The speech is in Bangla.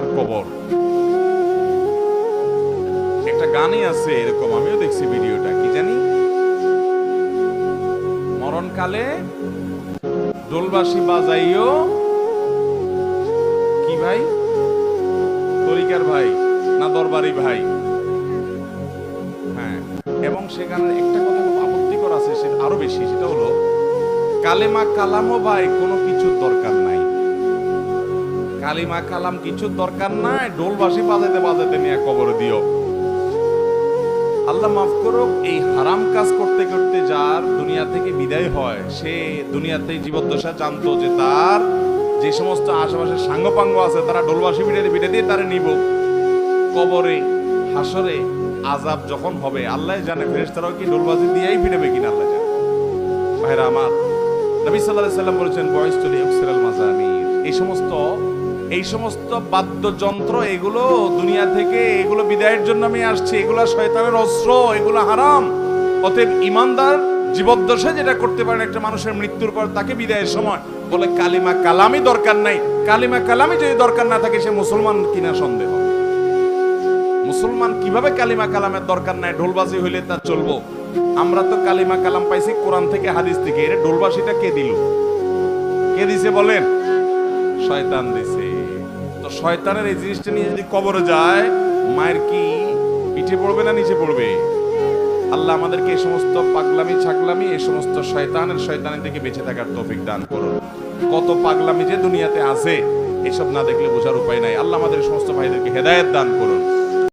আর কবর। একটা গানই আছে এরকম, আমিও দেখছি ভিডিওটা, কি জানি, মরণকালে ডোলবাসী বাজাইও, কি ভাই, তরিকার ভাই না দরবারি ভাই, হ্যাঁ। এবং সেখানে একটা কথা খুব আপত্তিকর আছে, সেটা আরো বেশি, সেটা হলো কালেমা কালামও ভাই কোনো কিছুর দরকার নাই, কালিমা কালাম কিছুর দরকার নাই, ডোলবাসী বাজাইতে বাজাইতে নিয়ে কবর দিও। আল্লাহ মাফ করুক, এই হারাম কাজ করতে করতে যার দুনিয়া থেকে বিদায় হয়, সে দুনিয়াতে জীবদ্দশা জানতো যে তার যে সমস্ত আশেপাশে সাঙ্গপাঙ্গ আছে তারা ডোলবাসী বিটে দিয়ে তারা নিব কবরে, হাসরে আযাব যখন হবে আল্লাহ জানে, ফেরেশতারাও কি ডোলবাসী দিয়েই ফিরবে কিনা আল্লাহ জানে। ভাইরা আমার, নবী সাল্লাল্লাহু আলাইহি সাল্লাম বলেছেন বয়স্তুলি ইউকসিরাল মাজামির, এই সমস্ত বাদ্যযন্ত্র এগুলো দুনিয়া থেকে এগুলো বিদায়ের জন্য আমি আসছি, এগুলো শয়তানের অস্ত্র, এগুলো হারাম। অতএব ঈমানদার জীবদ্দশায় যেটা করতে পারেন একটা মানুষের মৃত্যুর পর তাকে বিদায়ের সময় বলে কালিমা কালামই দরকার নাই। কালিমা কালামই যদি দরকার না থাকে সে মুসলমান কিনা সন্দেহ। মুসলমান কিভাবে কালিমা কালামের দরকার নাই, ঢোলবাজি হইলে তা চলবো? আমরা তো কালিমা কালাম পাইছি কোরআন থেকে, হাদিস থেকে। এর ঢোলবাসিটা কে দিল? কে দিছে বলেন? শয়তান দিছে। তো শয়তানের এই জিনিসটা নিয়ে যদি কবরে যায়, মায়ের কি পিঠে পড়বে না নিচে পড়বে? আল্লাহ আমাদেরকে এই সমস্ত পাগলামি ছাগলামি, এই সমস্ত শয়তানের থেকে বেঁচে থাকার তৌফিক দান করুন। কত পাগলামি যে দুনিয়াতে আছে, এসব না দেখলে বোঝার উপায় নাই। আল্লাহ আমাদের সমস্ত ভাইদেরকে হেদায়েত দান করুন।